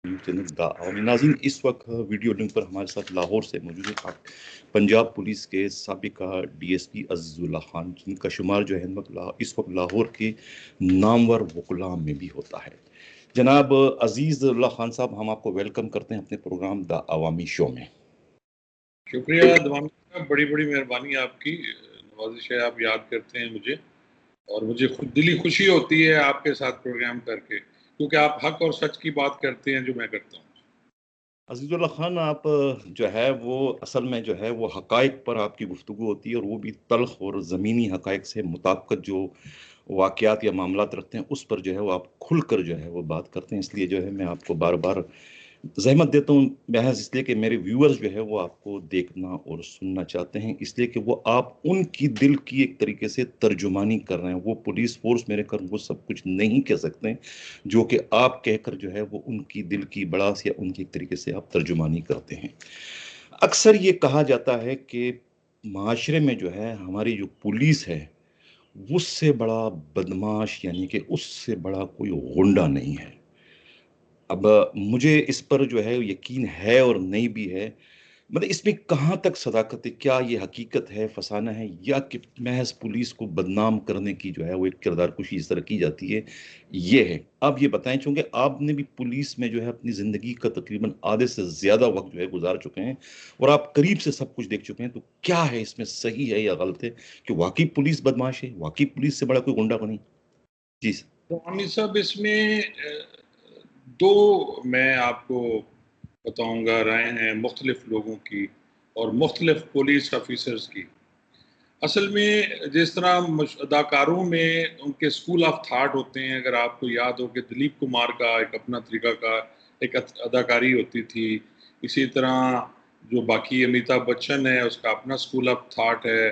नाज़रीन, इस वक्त वीडियो लिंक पर हमारे साथ लाहौर से मौजूद है पंजाब पुलिस के साबिका डीएसपी अज़ीज़ुल्लाह खान, जिनका शुमार जो है इस वक्त लाहौर के नामवर वकला में भी होता है। जनाब अज़ीज़ुल्लाह खान साहब, हम आपको वेलकम करते हैं अपने प्रोग्राम द अवामी शो में। शुक्रिया दवामी साहब, बड़ी बड़ी मेहरबानी आपकी, नवाजिश है, आप याद करते हैं मुझे, और मुझे खुद दिली खुशी होती है आपके साथ प्रोग्राम करके, क्योंकि आप हक और सच की बात करते हैं जो मैं करता हूँ। अज़ीज़ुल्लाह खान, आप जो है वो असल में जो है वो हकाइक पर आपकी गुफ्तगू होती है, और वो भी तल्ख और ज़मीनी हकाइक से मुताबिक जो वाक़यात या मामलात रखते हैं, उस पर जो है वो आप खुलकर जो है वो बात करते हैं। इसलिए जो है मैं आपको बार बार ज़हमत देता हूँ, महज़ इसलिए कि मेरे व्यूअर्स जो है वो आपको देखना और सुनना चाहते हैं, इसलिए कि वो आप उनकी दिल की एक तरीके से तर्जुमानी कर रहे हैं। वो पुलिस फ़ोर्स मेरे कर वो सब कुछ नहीं कह सकते हैं, जो कि आप कहकर जो है वो उनकी दिल की भड़ास या उनकी एक तरीके से आप तर्जुमानी करते हैं। अक्सर ये कहा जाता है कि माशरे में जो है हमारी जो पुलिस है, उससे बड़ा बदमाश यानी कि उससे बड़ा कोई गुंडा नहीं है। अब मुझे इस पर जो है यकीन है और नहीं भी है। मतलब इसमें कहाँ तक सदाकत है? क्या ये हकीकत है, फसाना है, या कि महज़ पुलिस को बदनाम करने की जो है वो एक किरदार कुशी इस तरह की जाती है, ये है। आप ये बताएँ, चूँकि आपने भी पुलिस में जो है अपनी ज़िंदगी का तकरीबन आधे से ज़्यादा वक़्त जो है गुज़ार चुके हैं, और आप करीब से सब कुछ देख चुके हैं, तो क्या है इसमें सही है या गलत है कि वाक़ई पुलिस बदमाश है? वाक़ई पुलिस से बड़ा कोई गुंडा को नहीं? जी सर। दवामी साहब, इसमें दो मैं आपको बताऊंगा राय हैं मुख्तलिफ लोगों की और मुख्तलिफ पुलिस ऑफिसर्स की। असल में जिस तरह अदाकारों में उनके स्कूल ऑफ थाट होते हैं, अगर आपको याद हो कि दिलीप कुमार का एक अपना तरीका का एक अदाकारी होती थी, इसी तरह जो बाकी अमिताभ बच्चन है उसका अपना स्कूल ऑफ थाट है।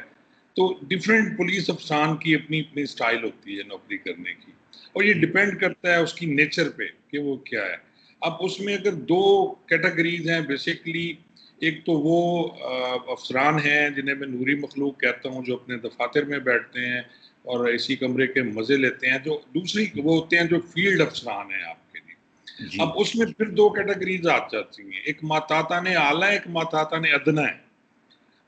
तो डिफरेंट पुलिस अफसरान की अपनी अपनी स्टाइल होती है नौकरी करने की, और ये डिपेंड करता है उसकी नेचर पे कि वो क्या है। अब उसमें अगर दो कैटेगरीज हैं बेसिकली, एक तो वो अफसरान हैं जिन्हें मैं नूरी मखलूक कहता हूँ, जो अपने दफातर में बैठते हैं और इसी कमरे के मज़े लेते हैं। जो दूसरी वो होते हैं जो फील्ड अफसरान हैं आपके लिए। जी। अब उसमें फिर दो कैटेगरीज आ जाती हैं, एक मातातान आला है, एक मातातान अदना है।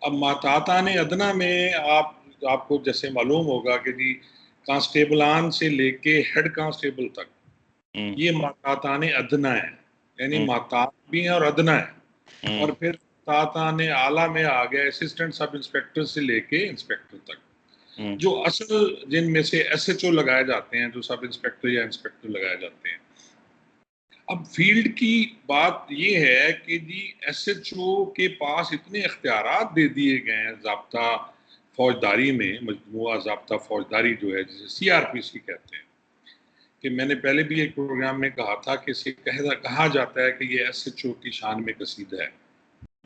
अब मातातान अदना में आपको जैसे मालूम होगा कि जी कांस्टेबलान से लेके हेड कांस्टेबल तक हुँ, ये मातातान अदना है, यानी हुँ, मातात भी है और अदना है। हुँ, और फिर तातान आला में आ गया असिस्टेंट सब इंस्पेक्टर से लेके इंस्पेक्टर तक। हुँ, जो असल जिनमें से एसएचओ लगाए जाते हैं, जो सब इंस्पेक्टर या इंस्पेक्टर लगाए जाते हैं। अब फील्ड की बात ये है कि जी एसएचओ के पास इतने इख्तियारात दे दिए गए हैं ज़ाब्ता फौजदारी में, मजमूआ ज़ाब्ता फौजदारी जो है जिसे सीआरपीसी कहते हैं, कि मैंने पहले भी एक प्रोग्राम में कहा था कि इसे कहा जाता है कि ये एसएचओ की शान में कसीदा है।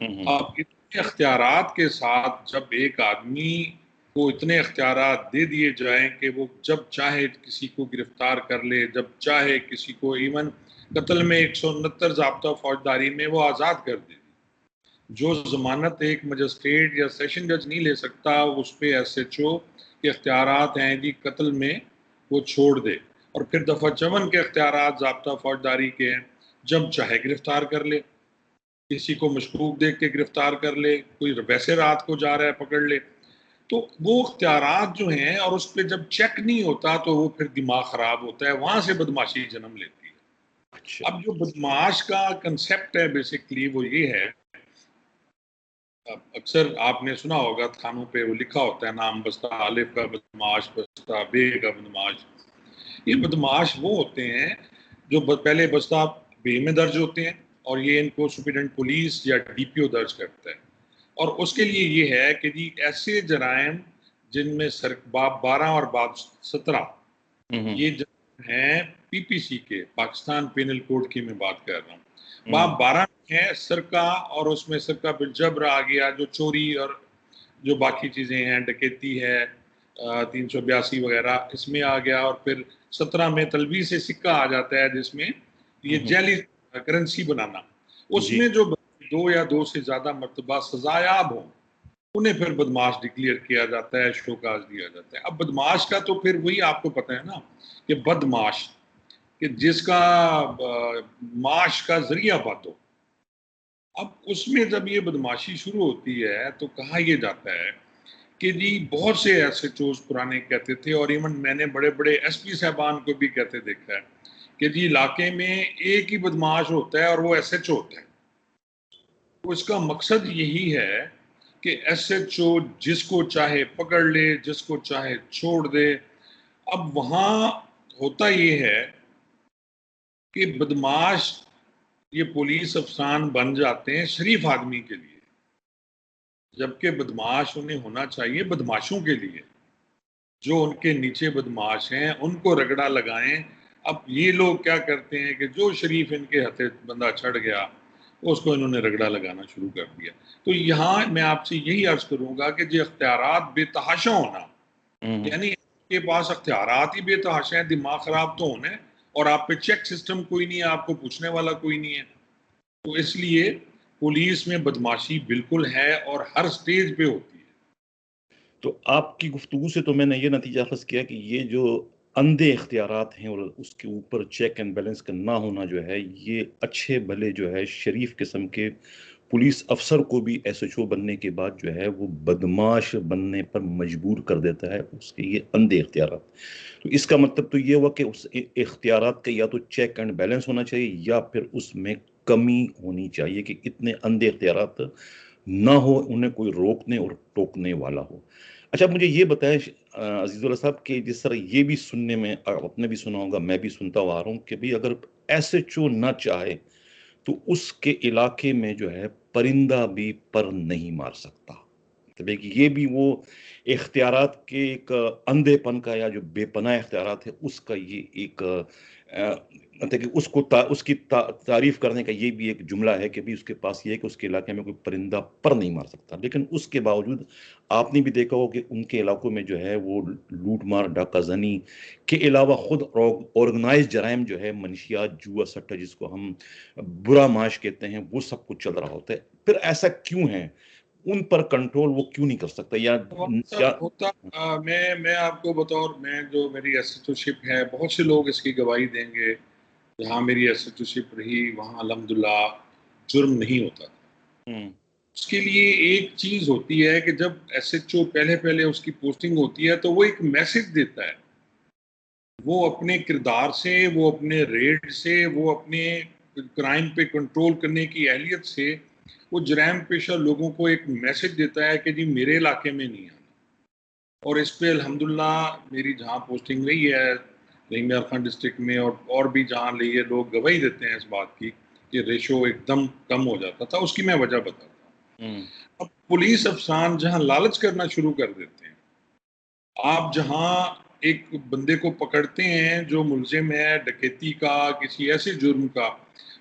हुँ, हुँ, अब इतने इख्तियारात के साथ जब एक आदमी को इतने इख्तियारात दे दिए जाएं कि वो जब चाहे किसी को गिरफ्तार कर ले, जब चाहे किसी को इवन कत्ल में 169 ज़ाब्ता फौजदारी में वो आज़ाद कर दे, जो ज़मानत एक मजिस्ट्रेट या सेशन जज नहीं ले सकता, उस पे एसएचओ के इख्तियारात हैं जी कत्ल में वो छोड़ दे। और फिर दफ़ा 54 के इख्तियारात ज़ाब्ता फौजदारी के हैं, जब चाहे गिरफ्तार कर ले, किसी को मशकूक देख के गिरफ्तार कर ले, कोई वैसे रात को जा रहा है पकड़ ले। तो वो इख्तियारात जो हैं, और उस पर जब चेक नहीं होता तो वो फिर दिमाग खराब होता है, वहां से बदमाशी जन्म लेती है। अच्छा। अब जो बदमाश का कंसेप्ट है बेसिकली वो ये है, अक्सर आपने सुना होगा थानों पे वो लिखा होता है नाम बस्ता आलिफ का बदमाश, बस्ता बे का बदमाश। ये बदमाश वो होते हैं जो पहले बस्ता बे में दर्ज होते हैं, और ये इनको सुप्रीडेंट पुलिस या डीपीओ दर्ज करता है। और उसके लिए ये है कि जी ऐसे जराइम जिनमें सर बाब 12 और बाब 17, हुँ, हुँ, ये हैं पीपीसी के, पाकिस्तान पेनल कोड की मैं बात कर रहा हूँ। हुँ, बाब 12 में है सरका, और उसमें सरका बिल जबर आ गया, जो चोरी और जो बाकी चीज़ें हैं, डकैती है, 382 वगैरह इसमें आ गया। और फिर 17 में तलबी से सिक्का आ जाता है, जिसमें ये हुँ, जैली करेंसी बनाना। जी। उसमें जो दो या दो से ज़्यादा मरतबा सजायाब हों, उन्हें फिर बदमाश डिक्लेयर किया जाता है, शोकाज दिया जाता है। अब बदमाश का तो फिर वही आपको पता है ना कि बदमाश कि जिसका माश का जरिया बंद हो। अब उसमें जब ये बदमाशी शुरू होती है तो कहा यह जाता है कि जी बहुत से एसएचओ पुराने कहते थे, और इवन मैंने बड़े बड़े एसपी साहबान को भी कहते देखा है कि जी इलाके में एक ही बदमाश होता है और वो एसएचओ होता है। तो इसका मकसद यही है कि एसएचओ जिसको चाहे पकड़ ले, जिसको चाहे छोड़ दे। अब वहां होता ये है कि बदमाश ये पुलिस अफसरान बन जाते हैं शरीफ आदमी के लिए, जबकि बदमाश उन्हें होना चाहिए बदमाशों के लिए। जो उनके नीचे बदमाश हैं उनको रगड़ा लगाएं। अब ये लोग क्या करते हैं कि जो शरीफ इनके हथे बंदा चढ़ गया उसको इन्होंने रगड़ा लगाना शुरू कर दिया। तो यहाँ मैं आपसे यही अर्ज करूंगा कि जो अख्तियारात बेतहाशा होना, यानी के पास अख्तियारात ही बेतहाशा है, दिमाग खराब तो होना है, और आप पे चेक सिस्टम कोई नहीं है, आपको पूछने वाला कोई नहीं है। तो इसलिए पुलिस में बदमाशी बिल्कुल है और हर स्टेज पे होती है। तो आपकी गुफ्तगू से तो मैंने ये नतीजा अखज़ किया कि ये जो अंधे इख्तियारात हैं और उसके ऊपर चेक एंड बैलेंस का ना होना जो है, ये अच्छे भले जो है शरीफ किस्म के पुलिस अफ़सर को भी एसएचओ बनने के बाद जो है वो बदमाश बनने पर मजबूर कर देता है, उसके ये अंधे इख्तियारात। तो इसका मतलब तो ये हुआ कि उस इख्तियारात का या तो चेक एंड बैलेंस होना चाहिए या फिर उसमें कमी होनी चाहिए कि इतने अंधे इख्तियारात ना हो, उन्हें कोई रोकने और टोकने वाला हो। अच्छा, मुझे ये बताएं अजीजुल्लाह साहब कि जिस तरह ये भी सुनने में आपने भी सुना होगा, मैं भी सुनता हुआ आ रहा हूँ कि भाई अगर एसएचओ ना चाहे तो उसके इलाके में जो है परिंदा भी पर नहीं मार सकता। मतलब एक ये भी वो इख्तियारात के एक अंधेपन का या जो बेपनाह इख्तियारात है उसका ये एक मतलब कि उसको उसकी तारीफ करने का ये भी एक जुमला है कि भी उसके पास ये है कि उसके इलाके में कोई परिंदा पर नहीं मार सकता। लेकिन उसके बावजूद आपने भी देखा हो कि उनके इलाकों में जो है वो लूट मार डाकाजनी के अलावा खुद ऑर्गेनाइज जराइम जो है, मनशियात, जुआ सट्टा जिसको हम बुरा माश कहते हैं, वो सब कुछ चल रहा होता है। फिर ऐसा क्यों है? उन पर कंट्रोल वो क्यों नहीं कर सकता या सब या होता मैं आपको बतौर, मैं जो मेरी एसएचओशिप है, बहुत से लोग इसकी गवाही देंगे, जहाँ मेरी एसएचओशिप रही वहाँ अल्हम्दुलिल्लाह जुर्म नहीं होता था। हुँ, उसके लिए एक चीज होती है कि जब एसएचओ पहले पहले उसकी पोस्टिंग होती है तो वो एक मैसेज देता है। वो अपने किरदार से, वो अपने रेड से, वो अपने क्राइम पे कंट्रोल करने की अहलियत से वो जराइम पेशा लोगों को एक मैसेज देता है कि जी मेरे इलाके में नहीं आना। और इस पे अल्हम्दुलिल्लाह मेरी जहाँ पोस्टिंग रही है रहीम डिस्ट्रिक्ट में, और भी जहाँ रही है, लोग गवाही देते हैं इस बात की कि रेशो एकदम कम हो जाता था। उसकी मैं वजह बताता हूँ। हुँ, अब पुलिस अफसरान जहाँ लालच करना शुरू कर देते हैं, आप जहाँ एक बंदे को पकड़ते हैं जो मुलजिम है डकैती का, किसी ऐसे जुर्म का,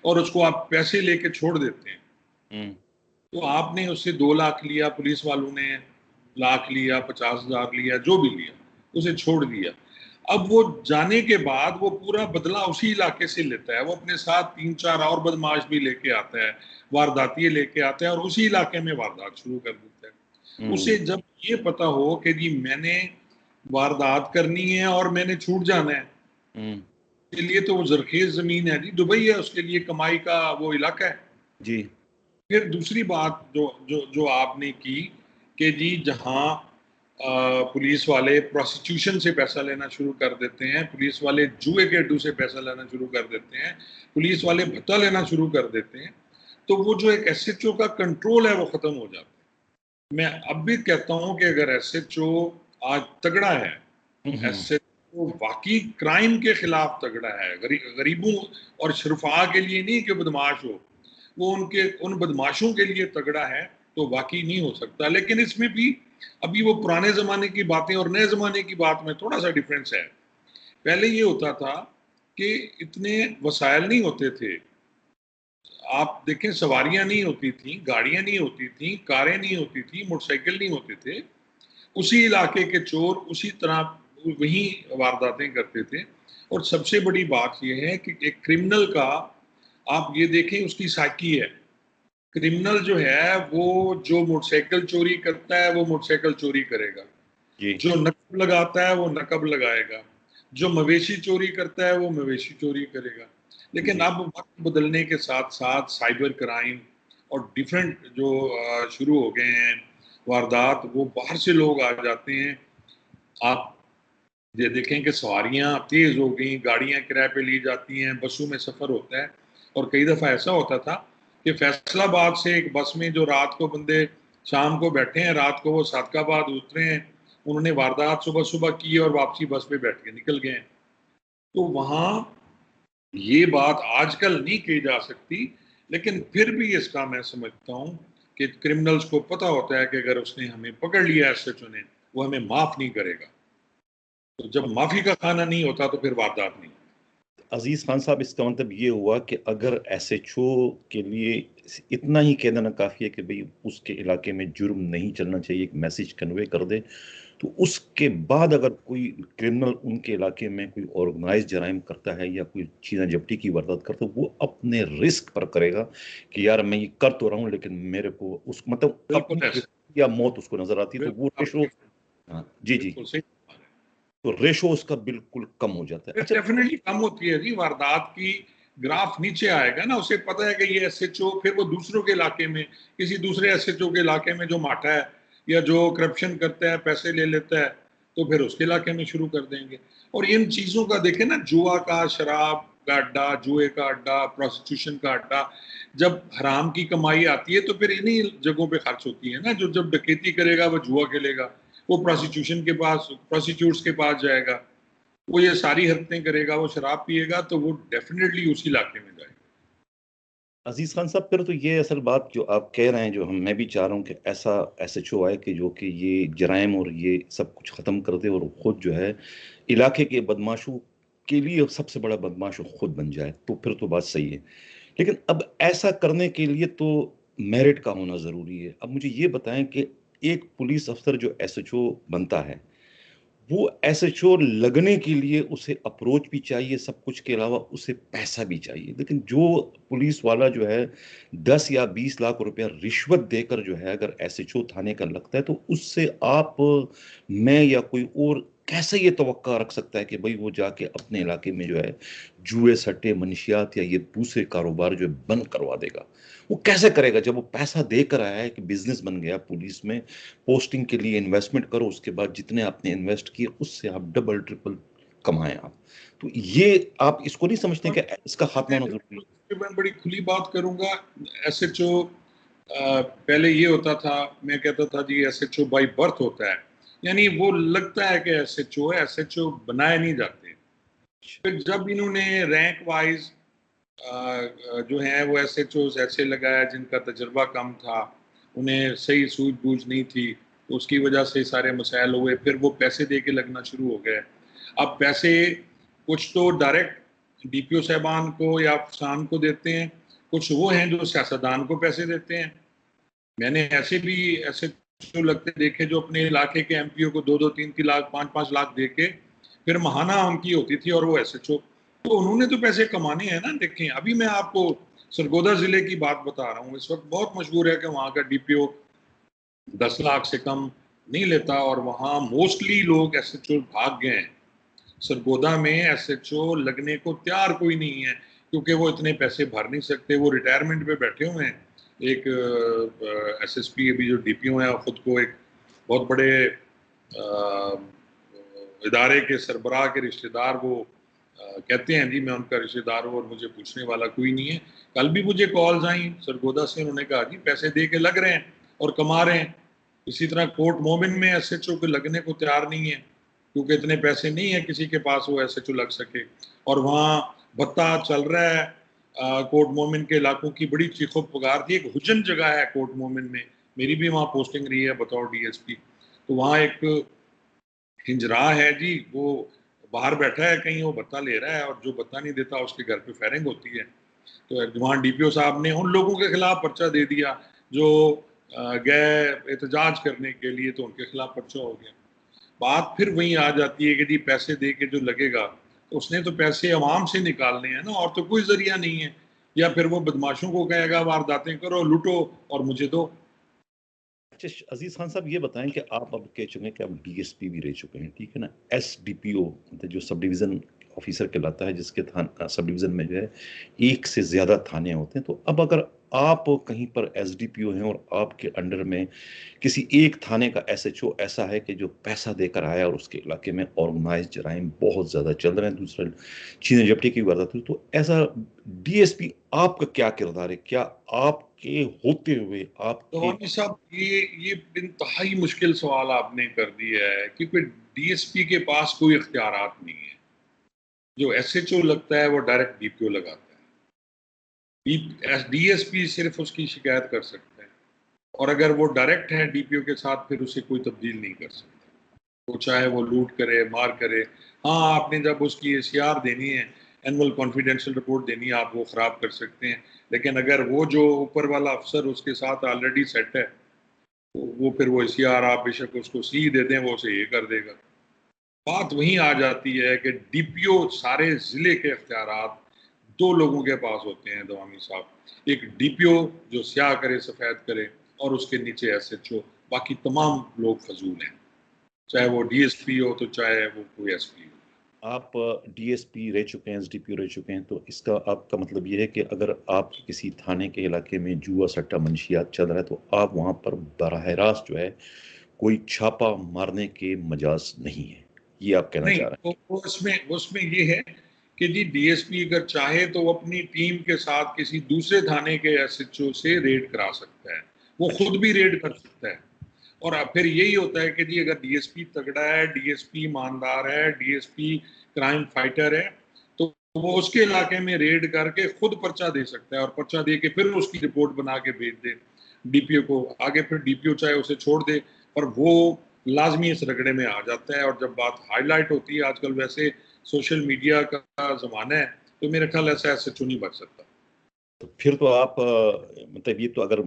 और उसको आप पैसे लेके छोड़ देते हैं, हुँ, तो आपने उससे 2 लाख लिया, पुलिस वालों ने लाख लिया, 50,000 लिया, जो भी लिया, उसे छोड़ दिया। अब वो जाने के बाद वो पूरा बदला उसी इलाके से लेता है। वो अपने साथ 3-4 और बदमाश भी लेके आता है, वारदातियाँ लेके आता है और उसी इलाके में वारदात शुरू कर देता है। हुँ, उसे जब ये पता हो कि जी मैंने वारदात करनी है और मैंने छूट जाना है, हुँ, के लिए तो वो ज़रख़ेज़ ज़मीन है जी, दुबई है उसके लिए, कमाई का वो इलाका है। जी, फिर दूसरी बात जो जो जो आपने की कि जी जहाँ पुलिस वाले प्रोस्टिट्यूशन से पैसा लेना शुरू कर देते हैं, पुलिस वाले जुए के अड्डू से पैसा लेना शुरू कर देते हैं, पुलिस वाले भत्ता लेना शुरू कर देते हैं, तो वो जो एक एसएचओ का कंट्रोल है वो ख़त्म हो जाता है। मैं अब भी कहता हूँ कि अगर एसएचओ आज तगड़ा है, हुँ, हुँ, एसएचओ वाक़ई क्राइम के खिलाफ तगड़ा है, गरीबों और शुरफ़ा के लिए नहीं कि बदमाश हो, वो उनके उन बदमाशों के लिए तगड़ा है, तो वाक़ई नहीं हो सकता। लेकिन इसमें भी अभी वो पुराने ज़माने की बातें और नए ज़माने की बात में थोड़ा-सा डिफ़रेंस है। पहले ये होता था कि इतने वसाइल नहीं होते थे। आप देखें, सवारियाँ नहीं होती थीं, गाड़ियाँ नहीं होती थीं, कारें नहीं होती थीं, मोटरसाइकिल नहीं होते थे। उसी इलाके के चोर उसी तरह वही वारदातें करते थे। और सबसे बड़ी बात ये है कि एक क्रिमिनल का आप ये देखें उसकी साइकी है। क्रिमिनल जो है वो जो मोटरसाइकिल चोरी करता है वो मोटरसाइकिल चोरी करेगा, जी, जो नकब लगाता है वो नकब लगाएगा, जो मवेशी चोरी करता है वो मवेशी चोरी करेगा। लेकिन जी अब वक्त बदलने के साथ साथ साइबर क्राइम और डिफरेंट जो शुरू हो गए हैं वारदात, वो बाहर से लोग आ जाते हैं। आप ये देखें कि सवारियां तेज हो गई, गाड़ियां किराए पे ली जाती हैं, बसों में सफर होता है। और कई दफा ऐसा होता था कि फैसलाबाद से एक बस में जो रात को बंदे शाम को बैठे हैं, रात को वो सादकाबाद उतरे हैं, उन्होंने वारदात सुबह सुबह की और वापसी बस पे बैठ के निकल गए हैं। तो वहां ये बात आजकल नहीं की जा सकती, लेकिन फिर भी इसका मैं समझता हूं कि क्रिमिनल्स को पता होता है कि अगर उसने हमें पकड़ लिया एसएचओ ने, वो हमें माफ नहीं करेगा। तो जब माफी का खाना नहीं होता तो फिर वारदात नहीं। अजीज खान साहब, इसका मतलब ये हुआ कि अगर एसएचओ के लिए इतना ही कह देना काफी है कि भाई उसके इलाके में जुर्म नहीं चलना चाहिए, एक मैसेज कन्वे कर दे, तो उसके बाद अगर कोई क्रिमिनल उनके इलाके में कोई ऑर्गेनाइज जराइम करता है या कोई चीज़ें जब्ती की वारदात करता है, वो अपने रिस्क पर करेगा कि यार मैं ये कर तो रहा हूँ लेकिन मेरे को उस मतलब बिल्कुल अपनी ऐसे, या मौत उसको नजर आती है, तो वो बिल्कुल रेशो। आपकी, हाँ जी जी। बिल्कुल सही। तो रेशो उसका बिल्कुल कम हो जाता है। फिर अच्छा। डेफिनेटली कम होती है जी वारदात की, ग्राफ नीचे आएगा ना। उसे पता है कि ये एसएचओ, फिर वो दूसरों के इलाके में, किसी दूसरे एसएचओ के इलाके में जो माठा है या जो करप्शन करता है, पैसे ले लेता है, तो फिर उसके इलाके में शुरू कर देंगे। और इन चीजों का देखें ना, जुआ का, शराब का अड्डा, जुए का अड्डा, प्रोस्टिट्यूशन का अड्डा, जब हराम की कमाई आती है तो फिर इन्हीं जगहों पे खर्च होती है ना। जो जब डकैती करेगा वो जुआ खेलेगा, वो प्रोस्टिट्यूशन के पास, प्रोस्टिट्यूट्स के पास जाएगा, वो ये सारी हरकतें करेगा, वो शराब पिएगा, तो वो डेफिनेटली उसी इलाके में जाएगा। अजीज खान साहब, फिर तो ये असल बात जो आप कह रहे हैं, जो हम मैं भी चाह रहा हूँ कि ऐसा एसएचओ आए कि जो कि ये जराइम और ये सब कुछ खत्म कर दे और खुद जो है इलाके के बदमाशों के लिए सबसे बड़ा बदमाश खुद बन जाए, तो फिर तो बात सही है। लेकिन अब ऐसा करने के लिए तो मेरिट का होना जरूरी है। अब मुझे ये बताएं कि एक पुलिस अफसर जो एसएचओ बनता है, वो एसएचओ लगने के लिए उसे अप्रोच भी चाहिए, सब कुछ के अलावा उसे पैसा भी चाहिए। लेकिन जो पुलिस वाला जो है 10 या 20 लाख रुपया रिश्वत देकर जो है अगर एसएचओ थाने का लगता है, तो उससे आप, मैं या कोई और कैसे ये तवक्का रख सकता है कि भाई वो जाके अपने इलाके में जो है जुए सट्टे मनशियात या ये दूसरे कारोबार जो है बंद करवा देगा? वो कैसे करेगा जब वो पैसा देकर आया है कि बिजनेस बन गया पुलिस में, पोस्टिंग के लिए इन्वेस्टमेंट करो, उसके बाद जितने आपने इन्वेस्ट किए उससे आप डबल ट्रिपल कमाएं आप। तो ये आप इसको नहीं समझते और कि इसका खात्मा होना जरूरी है? मैं बड़ी खुली बात करूंगा। एसएचओ पहले ये होता था, मैं कहता था जी एसएचओ बाई बर्थ होता है, यानी वो लगता है कि एसएचओ है, एसएचओ बनाए नहीं जाते। फिर जब इन्होंने रैंक वाइज जो है वो एसएचओ ऐसे लगाया जिनका तजर्बा कम था, उन्हें सही सूझबूझ नहीं थी, तो उसकी वजह से सारे मसाइल हुए। फिर वो पैसे दे के लगना शुरू हो गए। अब पैसे कुछ तो डायरेक्ट डीपीओ साहबान को या अफसरान को देते हैं, कुछ वो हैं जो सियासतदान को पैसे देते हैं। मैंने ऐसे भी ऐसे जो लगते देखे जो अपने इलाके के एमपीओ को 2-2, 3-3 लाख, 5-5 लाख दे के फिर महाना उनकी होती थी और वो एसएचओ। तो उन्होंने तो पैसे कमाने हैं ना। देखें, अभी मैं आपको सरगोदा जिले की बात बता रहा हूँ, इस वक्त बहुत मशहूर है कि वहाँ का डीपीओ 10 लाख से कम नहीं लेता, और वहाँ मोस्टली लोग एसएचओ भाग गए हैं। सरगोदा में एसएचओ लगने को तैयार कोई नहीं है, क्योंकि वो इतने पैसे भर नहीं सकते, वो रिटायरमेंट पे बैठे हुए हैं। एक एसएसपी अभी जो डीपीओ है, खुद को एक बहुत बड़े इदारे के सरबराह के रिश्तेदार वो कहते हैं जी मैं उनका रिश्तेदार हूँ और मुझे पूछने वाला कोई नहीं है। कल भी मुझे कॉल्स आई सरगोदा से, उन्होंने कहा जी पैसे दे के लग रहे हैं और कमा रहे हैं। इसी तरह कोर्ट मोमिन में एसएचओ के लगने को तैयार नहीं है, क्योंकि इतने पैसे नहीं है किसी के पास वो एसएचओ लग सके। और वहाँ भत्ता चल रहा है। कोर्ट मोमिन के इलाकों की बड़ी चीखों पुकार थी। एक हुजन जगह है कोर्ट मोमिन में, मेरी भी वहाँ पोस्टिंग रही है बतौर डीएसपी। तो वहाँ एक हिंजरा है जी, वो बाहर बैठा है कहीं, वो भत्ता ले रहा है और जो भत्ता नहीं देता उसके घर पे फायरिंग होती है। तो वहाँ डीपीओ साहब ने उन लोगों के खिलाफ पर्चा दे दिया जो गए एहतजाज करने के लिए, तो उनके खिलाफ पर्चा हो गया। बात फिर वहीं आ जाती है कि जी पैसे दे के जो लगेगा, तो उसने तो पैसे अवाम से निकालने हैं ना, और तो कोई जरिया नहीं है। या फिर वो बदमाशों को कहेगा वारदातें करो, लूटो और मुझे दो। अच्छा अजीज खान साहब, ये बताएं कि आप अब कह चुके हैं कि आप डीएसपी भी रह चुके हैं, ठीक है ना। एसडीपीओ मतलब जो सब डिवीजन ऑफिसर कहलाता है, जिसके सब डिवीजन में जो है एक से ज्यादा थाने होते हैं। तो अब अगर आप कहीं पर एसडीपीओ हैं और आपके अंडर में किसी एक थाने का एसएचओ ऐसा है कि जो पैसा देकर आया और उसके इलाके में ऑर्गेनाइज जराइम बहुत ज्यादा चल रहे हैं, दूसरा चीजें झपटी की वारदात हुई, तो ऐसा डीएसपी आपका क्या किरदार है? क्या आपके होते हुए आपके रवानी साहब, ये इंतहाई मुश्किल सवाल आपने कर दिया है, क्योंकि डीएसपी के पास कोई इख्तियारात नहीं है। जो एसएचओ लगता है वो डायरेक्ट डीपीओ लगाता है। डीएसपी सिर्फ उसकी शिकायत कर सकता है, और अगर वो डायरेक्ट है डीपीओ के साथ, फिर उसे कोई तब्दील नहीं कर सकता। वो चाहे वो लूट करे, मार करे। हाँ, आपने जब उसकी एसीआर देनी है, एनुअल कॉन्फिडेंशियल रिपोर्ट देनी है, आप वो खराब कर सकते हैं। लेकिन अगर वो जो ऊपर वाला अफसर उसके साथ ऑलरेडी सेट है, तो वो फिर वो एसीआर आप बेशक उसको सी दे दें, वो उसे ये कर देगा। बात वहीं आ जाती है कि डीपीओ सारे जिले के इख्तियारात दो लोगों के पास होते हैं दवामी साहब। एक डीपीओ जो स्याह करे, सफेद करे, और उसके नीचे एसएचओ। बाकी तमाम लोग फजूल हैं, चाहे वो डीएसपी हो तो चाहे वो कोई एसपी हो। आप डीएसपी रह चुके हैं, एसडीपीओ रह चुके हैं, तो इसका आपका मतलब ये है कि अगर आप किसी थाने के इलाके में जुआ सट्टा मंशियात चल रहा है तो आप वहां पर बराह रास्त जो है कोई छापा मारने के मजाज नहीं है, ये आप कहना नहीं, चाह रहे वो उसमें उसमें ये है कि जी डीएसपी अगर चाहे तो वो अपनी टीम के साथ किसी दूसरे थाने के एसएचओ से रेड करा सकता है। वो खुद भी रेड कर सकता है। और अब फिर यही होता है कि जी अगर डीएसपी तगड़ा है, डीएसपी ईमानदार है, डीएसपी क्राइम फाइटर है, तो वो उसके इलाके में रेड करके खुद पर्चा दे सकता है, और पर्चा दे के फिर उसकी रिपोर्ट बना के भेज दे डीपीओ को आगे। फिर डीपीओ चाहे उसे छोड़ दे, पर वो लाजमी इस रगड़े में आ जाता है। और जब बात हाईलाइट होती है, आजकल वैसे सोशल मीडिया का जमाना है, तो मेरे ख्याल ऐसा एसएचओ नहीं बच सकता। तो फिर तो आप मतलब ये तो अगर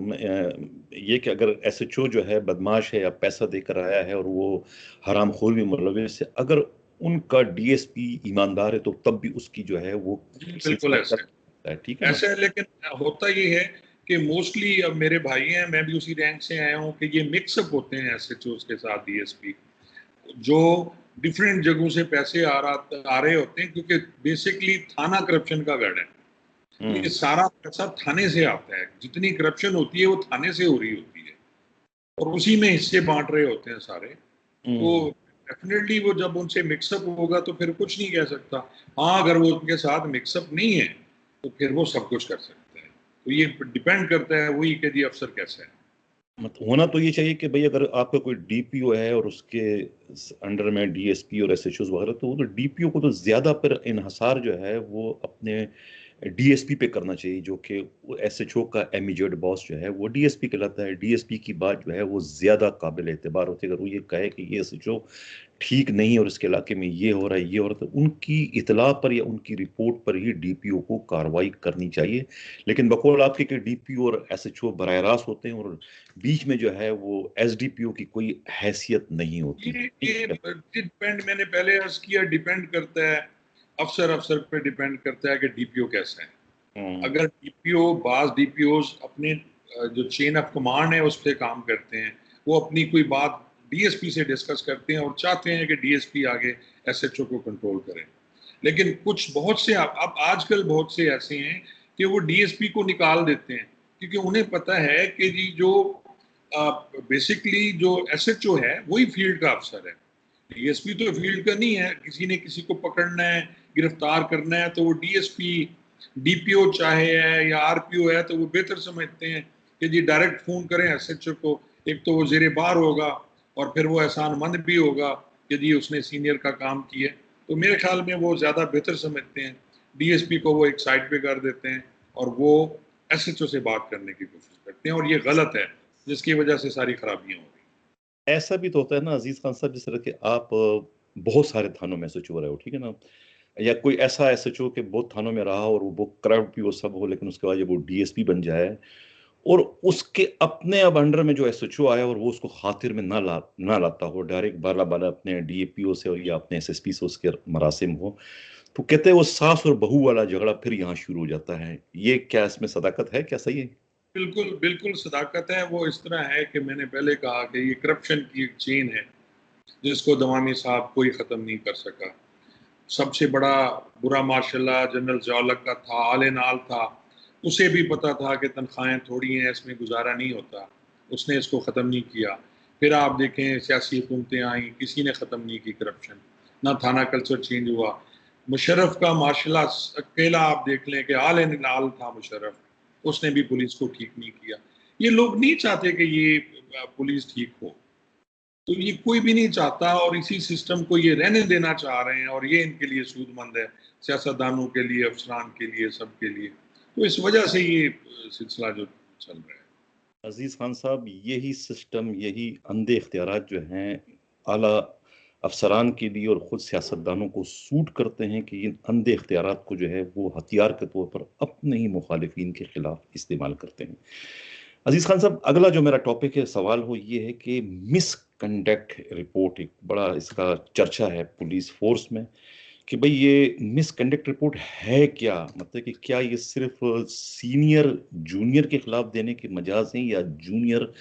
ये कि अगर एसएचओ जो है बदमाश है या पैसा देकर आया है और वो हरामखोर भी मुलविस है, अगर उनका डीएसपी ईमानदार है तो तब भी उसकी जो है वो जी बिल्कुल सिलसिला चल ऐसा है। सकता है, ठीक है ना। ऐसा है, लेकिन होता ये है कि मोस्टली, अब मेरे भाई हैं, मैं भी उसी रैंक से आया हूँ, कि ये मिक्सअप होते हैं एसएचओ के साथ डीएसपी, जो डिफरेंट जगहों से पैसे आ रहे होते हैं, क्योंकि बेसिकली थाना करप्शन का गढ़ है। ये हम्म। सारा पैसा थाने से आता है, जितनी करप्शन होती है वो थाने से हो रही होती है, और उसी में हिस्से बांट रहे होते हैं सारे। तो हम्म। डेफिनेटली वो जब उनसे मिक्सअप होगा तो फिर कुछ नहीं कह सकता। हाँ, अगर वो उनके साथ मिक्सअप नहीं है, तो फिर वो सब कुछ कर सकता है। तो ये डिपेंड करता है वही कि जी अफसर कैसा है। मतलब होना तो ये चाहिए कि भाई अगर आपका कोई डीपीओ है और उसके अंडर में डीएसपी और एसएचओ वगैरह, तो वो तो डीपीओ को तो ज्यादा पर इन्हसार जो है वो अपने डीएसपी पे करना चाहिए, जो कि एसएचओ का इमीडिएट बॉस जो है वो डीएसपी कहलाता है। डीएसपी की बात जो है वो ज्यादा काबिल एतबार होती है। अगर वो ये कहे कि ये एसएचओ ठीक नहीं और इसके इलाके में ये हो रहा है, ये हो रहा है, तो उनकी इतला पर या उनकी रिपोर्ट पर ही डीपीओ को कार्रवाई करनी चाहिए। लेकिन बकौल आपके कि डीपीओ और एसएचओ बराह रास्त होते हैं और बीच में जो है वो एसडीपीओ की कोई हैसियत नहीं होती, ठीक ये है। डिपेंड, मैंने पहले अर्ज किया, डिपेंड करता है, अफसर अफसर पे डिपेंड करता है कि डीपीओ कैसा है। हम्म। अगर डीपीओ, बाज डीपीओ अपने जो चेन ऑफ कमांड है उस पर काम करते हैं, वो अपनी कोई बात डीएसपी से डिस्कस करते हैं और चाहते हैं कि डीएसपी आगे एसएचओ को कंट्रोल करे। लेकिन कुछ बहुत से अब आजकल बहुत से ऐसे हैं कि वो डीएसपी को निकाल देते हैं, क्योंकि उन्हें पता है कि जी जो बेसिकली जो एसएचओ है वही फील्ड का अफसर है। डीएसपी तो फील्ड का नहीं है, किसी ने किसी को पकड़ना है, गिरफ्तार करना है, तो वो डीएसपी, डीपीओ चाहे है या आरपीओ है, तो वो बेहतर समझते हैं कि जी डायरेक्ट फोन करें एसएचओ को। एक तो वो जेरे बार होगा, और फिर वो एहसानमंद भी होगा कि जी उसने सीनियर का काम किया। तो मेरे ख्याल में वो ज़्यादा बेहतर समझते हैं। डीएसपी को वो एक साइड पे कर देते हैं, और वो एसएचओ से बात करने की कोशिश करते हैं, और ये गलत है, जिसकी वजह से सारी खराबियां हो रही ऐसा भी तो होता है ना अजीज खान साहब, जिस तरह के आप बहुत सारे थानों में एसएचओ रहे हो, ठीक है ना, या कोई ऐसा एसएचओ के बहुत थानों में रहा और वो बहुत करप्ट भी वो सब हो, लेकिन उसके बाद जब वो डीएसपी बन जाए और उसके अपने अब अंडर में जो एसएचओ आया और वो उसको खातिर में ना लाता हो, डायरेक्ट बाला बाला अपने डीएपीओ से या अपने एसएसपी से उसके मरासिम हो, तो कहते हैं वो सास और बहू वाला झगड़ा फिर यहाँ शुरू हो जाता है। ये क्या इसमें सदाकत है, क्या सही है? बिल्कुल बिल्कुल सदाकत है। वो इस तरह है कि मैंने पहले कहा कि ये करप्शन की एक चेन है जिसको दवामी साहब कोई ख़त्म नहीं कर सका। सबसे बड़ा बुरा माशाल्लाह जनरल ज़िया-उल-हक का था, आले नाल था। उसे भी पता था कि तनख्वाहें थोड़ी हैं, इसमें गुजारा नहीं होता। उसने इसको ख़त्म नहीं किया। फिर आप देखें सियासी हुकूमतें आईं, किसी ने ख़त्म नहीं की करप्शन, ना थाना कल्चर चेंज हुआ। मुशर्रफ का माशाल्लाह अकेला आप देख लें कि आले नाल था मुशर्रफ, उसने भी पुलिस को ठीक नहीं किया। ये लोग नहीं चाहते कि ये पुलिस ठीक हो। तो ये कोई भी नहीं चाहता और इसी सिस्टम को ये रहने देना चाह रहे हैं और ये इनके लिए सूदमंद है, सियासतदानों के लिए, अफसरान के लिए, सबके लिए। तो इस वजह से ये सिलसिला जो चल रहा है। अजीज खान साहब, यही सिस्टम, यही अंधे इख्तियारात जो हैं आला अफसरान के लिए और खुद सियासतदानों को सूट करते हैं कि इन अंधे इख्तियारात को जो है वो हथियार के तौर पर अपने ही मुखालिफिन के खिलाफ इस्तेमाल करते हैं। अजीज खान साहब, अगला जो मेरा टॉपिक है, सवाल वो ये है कि मिसकंडक्ट रिपोर्ट, एक बड़ा इसका चर्चा है पुलिस फोर्स में कि भाई ये मिसकंडक्ट रिपोर्ट है क्या, मतलब कि क्या ये सिर्फ सीनियर जूनियर के खिलाफ देने की मजाज है या जूनियर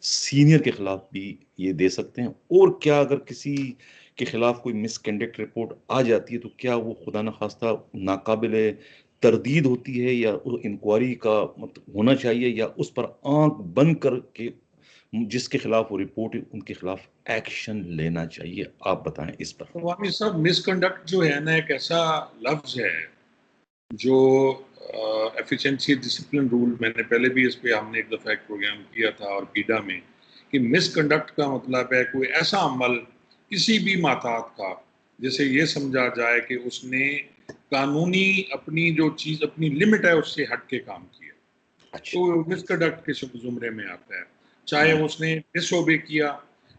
सीनियर के खिलाफ भी ये दे सकते हैं, और क्या अगर किसी के खिलाफ कोई मिसकंडक्ट रिपोर्ट आ जाती है तो क्या वो खुदा न खास्ता नाकाबिले तरदीद होती है, या इंक्वायरी का मतलब होना चाहिए, या उस पर आंख बंद करके जिसके खिलाफ वो रिपोर्ट है उनके खिलाफ एक्शन लेना चाहिए? आप बताएं इस पर। तो वामी साहब, मिसकंडक्ट जो है ना, एक ऐसा लफ्ज है जो एफिशिएंसी डिसिप्लिन रूल, मैंने पहले भी इस पे हमने एक दफ़ा एक प्रोग्राम किया था और पीडा में, कि मिसकंडक्ट का मतलब है कोई ऐसा अमल किसी भी मातात का जैसे ये समझा जाए कि उसने कानूनी अपनी जो चीज़ अपनी लिमिट है उससे हट के काम किया, अच्छा। तो मिसकंडक्ट के जुमरे में आता है। चाहे उसने डिसओबे किया,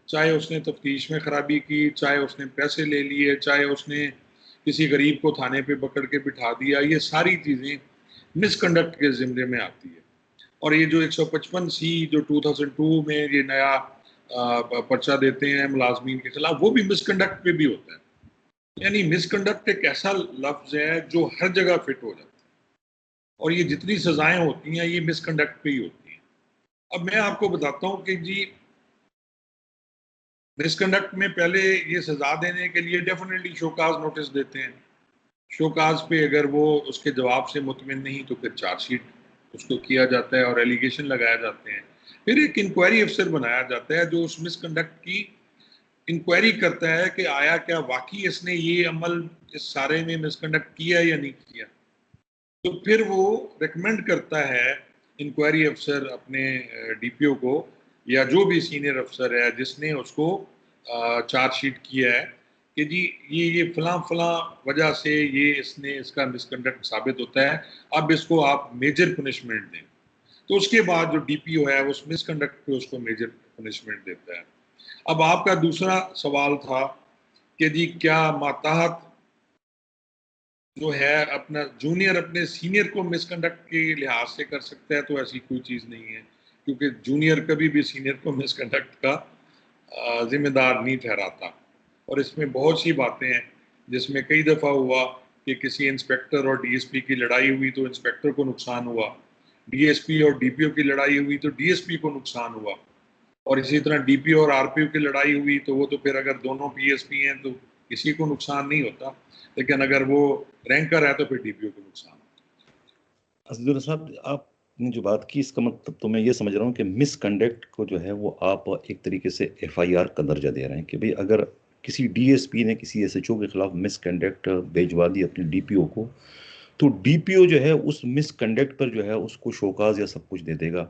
चाहे उसने तफ्तीश में खराबी की, चाहे उसने पैसे ले लिए, चाहे उसने किसी गरीब को थाने पे पकड़ के बिठा दिया, ये सारी चीज़ें मिसकंडक्ट के ज़िम्मे में आती है। और ये जो 155 सी जो 2002 में ये नया पर्चा देते हैं मुलाजमीन के खिलाफ, वो भी मिसकंडक्ट पे भी होता है। यानी मिसकंडक्ट एक ऐसा लफ्ज़ है जो हर जगह फिट हो जाता है और ये जितनी सज़ाएं होती हैं ये मिसकंडक्ट पे ही होती हैं। अब मैं आपको बताता हूँ कि जी मिसकंडक्ट में पहले ये सज़ा देने के लिए डेफिनेटली शोकाज नोटिस देते हैं। शोकाज पे अगर वो उसके जवाब से मुतमिन नहीं तो फिर चार्जशीट उसको किया जाता है और एलिगेशन लगाए जाते हैं। फिर एक इंक्वायरी अफसर बनाया जाता है जो उस मिसकंडक्ट की इंक्वायरी करता है कि आया क्या वाकई इसने ये अमल इस सारे में मिसकंडक्ट किया या नहीं किया। तो फिर वो रिकमेंड करता है इंक्वायरी अफसर अपने डीपीओ को या जो भी सीनियर अफसर है जिसने उसको चार्जशीट किया है कि जी ये फलां फलां वजह से ये इसने इसका मिसकंडक्ट साबित होता है, अब इसको आप मेजर पनिशमेंट दें। तो उसके बाद जो डीपीओ है उस मिसकंडक्ट पे उसको मेजर पनिशमेंट देता है। अब आपका दूसरा सवाल था कि जी क्या मातहत जो है अपना जूनियर अपने सीनियर को मिसकंडक्ट के लिहाज से कर सकता है, तो ऐसी कोई चीज़ नहीं है, क्योंकि जूनियर कभी भी सीनियर को मिसकंडक्ट का जिम्मेदार नहीं ठहराता। और इसमें बहुत सी बातें हैं जिसमें कई दफ़ा हुआ कि किसी इंस्पेक्टर और डीएसपी की लड़ाई हुई तो इंस्पेक्टर को नुकसान हुआ, डीएसपी और डीपीओ की लड़ाई हुई तो डीएसपी को नुकसान हुआ, और इसी तरह डीपीओ और आरपीओ की लड़ाई हुई तो वो तो फिर अगर दोनों पीएसपी हैं तो किसी को नुकसान नहीं होता, लेकिन अगर वो रैंकर है तो फिर डीपीओ को नुकसान होता असदुल्ला साहब, आपने जो बात की इसका मतलब तो मैं ये समझ रहा हूँ कि मिसकंडक्ट को जो है वो आप एक तरीके से एफआईआर का दर्जा दे रहे हैं कि भाई अगर किसी डीएसपी ने किसी एसएचओ के खिलाफ मिसकंडक्ट भिजवा दी अपने डीपीओ को, तो डीपीओ जो है उस मिसकंडक्ट पर जो है उसको शोकाज या सब कुछ दे देगा,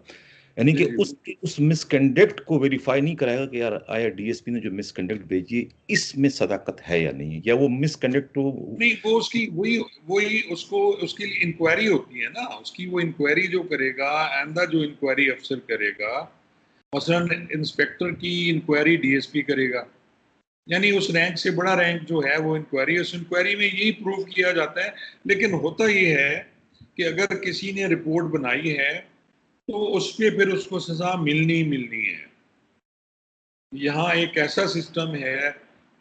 यानी है। कि जी जी। उस मिसकंडक्ट को वेरीफाई नहीं कराएगा कि यार आया डीएसपी ने जो मिसकंडक्ट भेजी है, इसमें सदाकत है या नहीं, या वो मिसकंडक्ट तो। नहीं, वो उसकी वही वही उसको उसके लिए इंक्वायरी होती है ना, उसकी वो इंक्वायरी जो करेगा, आइंदा जो इंक्वायरी अफसर करेगा, मसलन इंस्पेक्टर की इंक्वायरी डीएसपी करेगा, यानी उस रैंक से बड़ा रैंक जो है वो इंक्वायरी, उस इंक्वायरी में यही प्रूव किया जाता है। लेकिन होता ये है कि अगर किसी ने रिपोर्ट बनाई है तो उस पर फिर उसको सजा मिलनी मिलनी है। यहाँ एक ऐसा सिस्टम है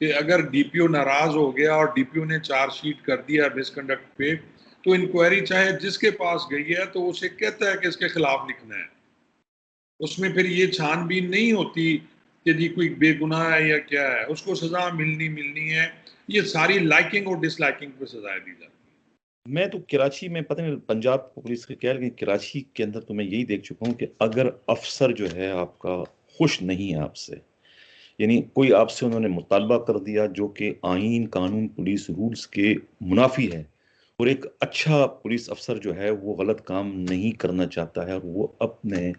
कि अगर डीपीओ नाराज हो गया और डीपीओ ने चार्जशीट कर दिया मिसकंडक्ट पे, तो इंक्वायरी चाहे जिसके पास गई है तो उसे कहता है कि इसके खिलाफ लिखना है। उसमें फिर ये छानबीन नहीं होती कि जी कोई बेगुनाह है या क्या है, उसको सजा मिलनी मिलनी है। ये सारी लाइकिंग और डिसलाइकिंग पे सजाएं दी जाती मैं तो कराची में, पता नहीं पंजाब पुलिस का क्या है, लेकिन कराची के अंदर तो मैं यही देख चुका हूँ कि अगर अफसर जो है आपका खुश नहीं है आपसे, यानी कोई आपसे उन्होंने मुतालबा कर दिया जो कि आईन कानून पुलिस रूल्स के मुनाफी है, और एक अच्छा पुलिस अफसर जो है वो गलत काम नहीं करना चाहता है और वो अपने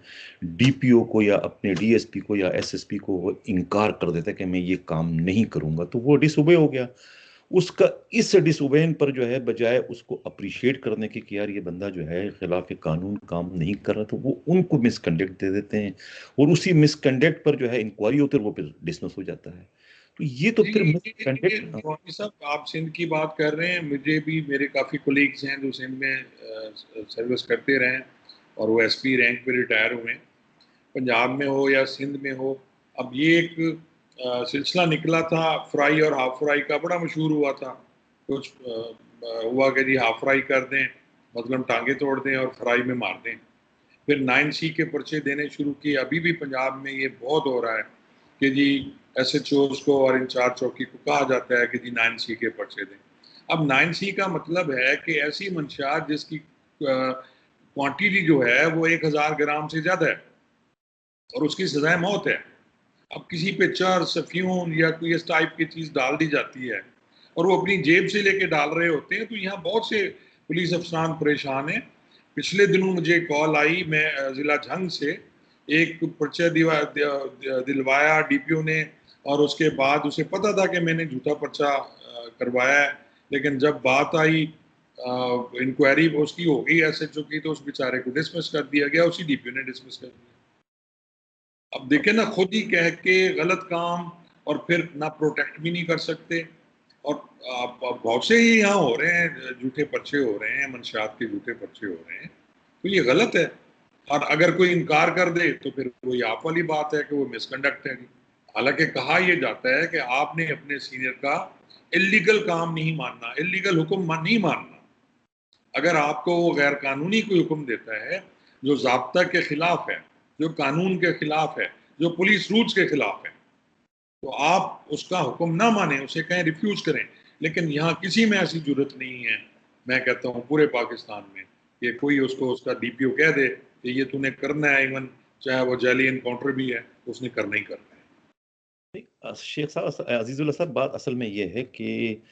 डीपीओ को या अपने डीएसपी को या एसएसपी को वो इनकार कर देता है कि मैं ये काम नहीं करूंगा, तो वो डिसोबे हो गया। उसका इस डिसोबेन पर जो है बजाय उसको अप्रिशिएट करने के कि यार ये बंदा जो है खिलाफ कानून काम नहीं कर रहा, तो वो उनको मिसकंडक्ट दे देते हैं, और उसी मिसकंडक्ट पर जो है इंक्वायरी होती है और वो फिर डिसमिस हो जाता है। तो ये तो है। फिर ये मिसकंडक्ट। मौलवी साहब, आप सिंध की बात कर रहे हैं, मुझे भी मेरे काफ़ी कोलीग्स हैं जो सिंध में सर्विस करते रहे हैं और वो एसपी रैंक पे रिटायर हुए हैं। पंजाब में हो या सिंध में हो, अब ये एक सिलसिला निकला था फ्राई और हाफ फ्राई का, बड़ा मशहूर हुआ था। कुछ हुआ कि जी हाफ फ्राई कर दें, मतलब टांगे तोड़ दें और फ्राई में मार दें। फिर 9C के पर्चे देने शुरू किए। अभी भी पंजाब में ये बहुत हो रहा है कि जी एसएचओज को और इंचार्ज चौकी को कहा जाता है कि जी 9C के पर्चे दें। अब 9C का मतलब है कि ऐसी मंशियात जिसकी क्वांटिटी जो है वो 1000 ग्राम से ज़्यादा है और उसकी सजाए मौत है। अब किसी पे चर्स, अफ्यूम या कोई इस टाइप की चीज़ डाल दी जाती है और वो अपनी जेब से लेके डाल रहे होते हैं, तो यहाँ बहुत से पुलिस अफसरान परेशान हैं। पिछले दिनों मुझे कॉल आई, मैं ज़िला झंग से, एक पर्चा दिलवाया डीपीओ ने और उसके बाद उसे पता था कि मैंने झूठा पर्चा करवाया है, लेकिन जब बात आई इंक्वायरी उसकी हो गई एसएचओ की, तो उस बेचारे को डिसमिस कर दिया गया, उसी डीपीओ ने डिसमिस कर दिया। अब देखे ना, खुद ही कह के गलत काम और फिर ना प्रोटेक्ट भी नहीं कर सकते। और बहुत से ही यहाँ हो रहे हैं, झूठे पर्चे हो रहे हैं, मंशियात के झूठे पर्चे हो रहे हैं, तो ये गलत है। और अगर कोई इनकार कर दे तो फिर वही आप वाली बात है कि वो मिसकंडक्ट है। हालांकि कहा यह जाता है कि आपने अपने सीनियर का इलीगल काम नहीं मानना, इलीगल हुक्म नहीं मानना। अगर आपको वो गैर कानूनी कोई हुक्म देता है जो ज़ाब्ता के खिलाफ है, जो कानून के खिलाफ है, जो पुलिस रूल्स के खिलाफ है, तो आप उसका हुक्म ना माने, उसे कहें रिफ्यूज करें। लेकिन यहाँ किसी में ऐसी जरूरत नहीं है। मैं कहता हूँ पूरे पाकिस्तान में कि कोई उसको उसका डीपीओ कह दे कि ये तूने करना है, इवन चाहे वो जाली इनकाउंटर भी है, तो उसने करना ही करना है। शेख साहब, अजीजुल्लाह साहब, बात असल में ये है कि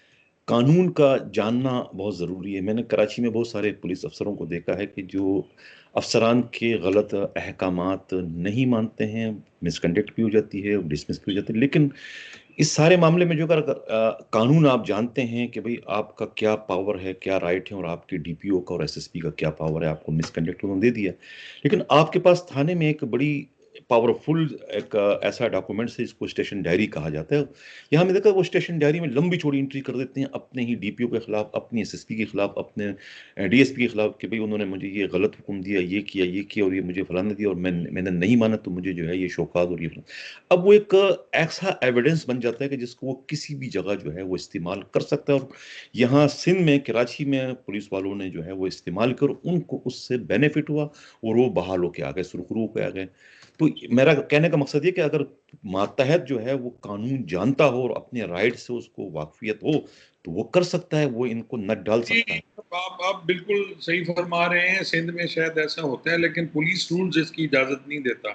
कानून का जानना बहुत ज़रूरी है। मैंने कराची में बहुत सारे पुलिस अफसरों को देखा है कि जो अफसरान के गलत अहकामात नहीं मानते हैं, मिसकंडक्ट भी हो जाती है और डिसमिस भी हो जाती है, लेकिन इस सारे मामले में जो अगर कानून आप जानते हैं कि भाई आपका क्या पावर है, क्या राइट है, और आपके डीपीओ का और एसएसपी का क्या पावर है, आपको मिसकंडक्ट उन्होंने दे दिया, लेकिन आपके पास थाने में एक बड़ी पावरफुल एक ऐसा डॉक्यूमेंट है जिसको स्टेशन डायरी कहा जाता है। यहाँ में देखा वो स्टेशन डायरी में लंबी चौड़ी एंट्री कर देते हैं अपने ही डीपीओ के खिलाफ, अपनी एसएसपी के खिलाफ, अपने डीएसपी के खिलाफ कि भाई उन्होंने मुझे ये गलत हुक्म दिया, ये किया और ये मुझे फलाना दिया और मैंने नहीं माना, तो मुझे जो है ये शोकाज और ये अब वो एक ऐसा एविडेंस बन जाता है कि जिसको वो किसी भी जगह जो है वो इस्तेमाल कर सकता है। और यहाँ सिंध में, कराची में पुलिस वालों ने जो है वो इस्तेमाल कर, उनको उससे बेनिफिट हुआ और वो बहाल होके आ गए, सुरखरू होके आ गए। तो मेरा कहने का मकसद ये कि अगर मातहत जो है वो कानून जानता हो और अपने राइट से उसको वाकफियत हो, तो वो कर सकता है, वो इनको नट डाल सकता है। आप बिल्कुल सही फरमा रहे हैं। सिंध में शायद ऐसा होता है, लेकिन पुलिस रूल्स इसकी इजाज़त नहीं देता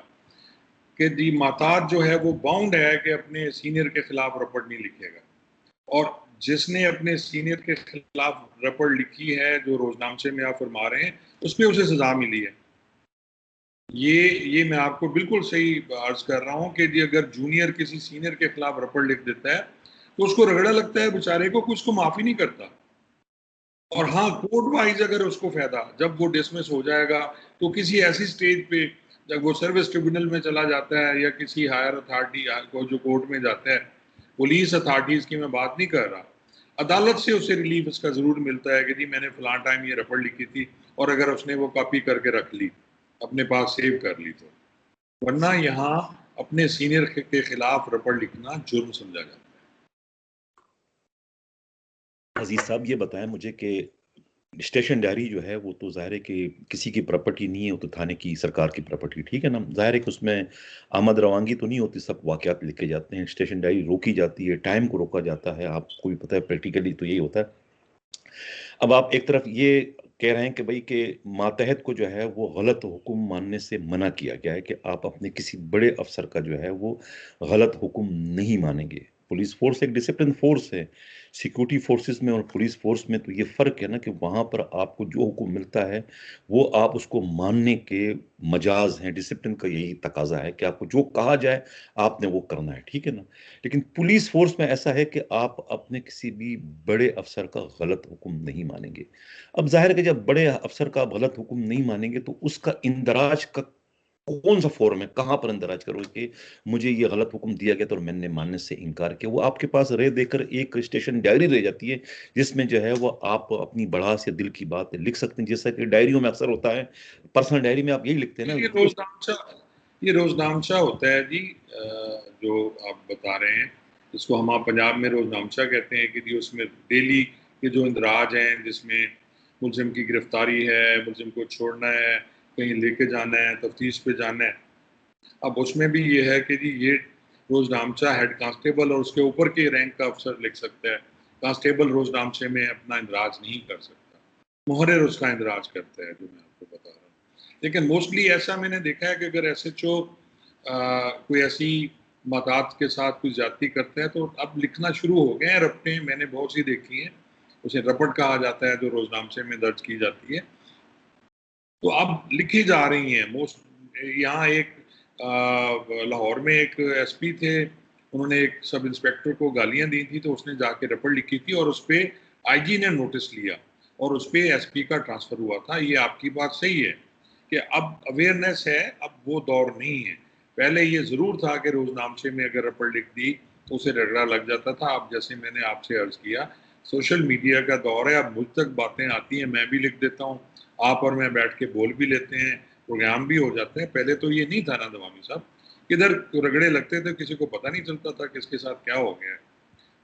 कि जी मातात जो है वो बाउंड है कि अपने सीनियर के खिलाफ रपट नहीं लिखेगा। और जिसने अपने सीनियर के खिलाफ रपट लिखी है, जो रोजनामचे में आप फरमा रहे हैं, उस पर उसे सजा मिली है। ये मैं आपको बिल्कुल सही अर्ज कर रहा हूँ कि जी अगर जूनियर किसी सीनियर के खिलाफ रपट लिख देता है तो उसको रगड़ा लगता है बेचारे को, कुछ को माफी नहीं करता। और हाँ, कोर्ट वाइज अगर उसको फायदा, जब वो डिसमिस हो जाएगा तो किसी ऐसी स्टेज पे जब वो सर्विस ट्रिब्यूनल में चला जाता है या किसी हायर अथॉरिटी को जो कोर्ट में जाता है, पुलिस अथॉरिटीज की मैं बात नहीं कर रहा, अदालत से उसे रिलीफ इसका जरूर मिलता है कि जी मैंने फलां टाइम ये रपट लिखी थी, और अगर उसने वो कॉपी करके रख ली, अपने पास सेव कर ली, तो वरना यहाँ अपने सीनियर के खिलाफ रपट लिखना जुर्म समझा जाता है। अजीज साहब, ये बताएं मुझे कि स्टेशन डायरी जो है वो तो ज़ाहिर है कि किसी की प्रॉपर्टी नहीं है, वो तो थाने की, सरकार की प्रॉपर्टी, ठीक है ना? ज़ाहिर है कि उसमें आमद रवानगी तो नहीं होती, सब वाक़यात लिखे जाते हैं, स्टेशन डायरी रोकी जाती है, टाइम को रोका जाता है, आपको भी पता है प्रैक्टिकली तो यही होता है। अब आप एक तरफ ये कह रहे हैं कि भई कि मातहत को जो है वो गलत हुक्म मानने से मना किया गया है कि आप अपने किसी बड़े अफ़सर का जो है वो गलत हुक्म नहीं मानेंगे। पुलिस फ़ोर्स एक डिसिप्लिन फ़ोर्स है। सिक्योरिटी फ़ोर्सेस में और पुलिस फ़ोर्स में तो ये फ़र्क है ना कि वहाँ पर आपको जो हुक्म मिलता है, वो आप उसको मानने के मजाज़ हैं। डिसिप्लिन का यही तकाज़ा है कि आपको जो कहा जाए, आपने वो करना है, ठीक है ना? लेकिन पुलिस फ़ोर्स में ऐसा है कि आप अपने किसी भी बड़े अफ़सर का गलत हुक्म नहीं मानेंगे। अब ज़ाहिर है कि जब बड़े अफ़सर का गलत हुक्म नहीं मानेंगे तो उसका इंदराज का कौन-सा फ़ोरम है, कहाँ पर इंदराज करोगे कि मुझे ये गलत हुक्म दिया गया था और मैंने मानने से इनकार किया। वो आपके पास रह देकर एक स्टेशन डायरी रह जाती है, जिसमें जो है वो आप अपनी भड़ास या दिल की बात लिख सकते हैं। जैसा कि डायरियों में अक्सर होता है, पर्सनल डायरी में आप यही लिखते हैं ना, ये जो रोजनामचा ये रोजनामचा होता है जी, जो आप बता रहे हैं, जिसको हम आप पंजाब में रोजनामचा कहते हैं कि जी उसमें डेली के जो इंदराज हैं, जिसमें मुलजिम की गिरफ्तारी है, मुलजिम को छोड़ना है, कहीं लेके जाना है, तफ्तीश पे जाना है। अब उसमें भी ये है कि जी ये रोजनामचा हेड कांस्टेबल और उसके ऊपर के रैंक का अफसर लिख सकता है। कांस्टेबल रोजनामचे में अपना इंदराज नहीं कर सकता, मुहर्रिर उसका इंदराज करता है, जो मैं आपको बता रहा हूँ। लेकिन मोस्टली ऐसा मैंने देखा है कि अगर एसएचओ कोई ऐसी मदाद के साथ कोई ज्यादती करता है तो अब लिखना शुरू हो गए हैं रपटें, मैंने बहुत सी देखी हैं। उसे रपट कहा जाता है जो रोजनामचे में दर्ज की जाती है। तो अब लिखी जा रही हैं मोस्ट। यहाँ एक लाहौर में एक एसपी थे, उन्होंने एक सब इंस्पेक्टर को गालियां दी थी, तो उसने जाके रपट लिखी थी और उस पे आईजी ने नोटिस लिया और उस पे एसपी का ट्रांसफर हुआ था। ये आपकी बात सही है कि अब अवेयरनेस है, अब वो दौर नहीं है। पहले ये जरूर था कि रोजनामचे में अगर रपट लिख दी तो उसे रगड़ा लग जाता था। अब जैसे मैंने आपसे अर्ज किया, सोशल मीडिया का दौर है, अब मुझ तक बातें आती हैं, मैं भी लिख देता हूँ, आप और मैं बैठ के बोल भी लेते हैं, प्रोग्राम भी हो जाते हैं। पहले तो ये नहीं था ना दवामी साहब, किधर रगड़े लगते थे, किसी को पता नहीं चलता था किसके साथ क्या हो गया है।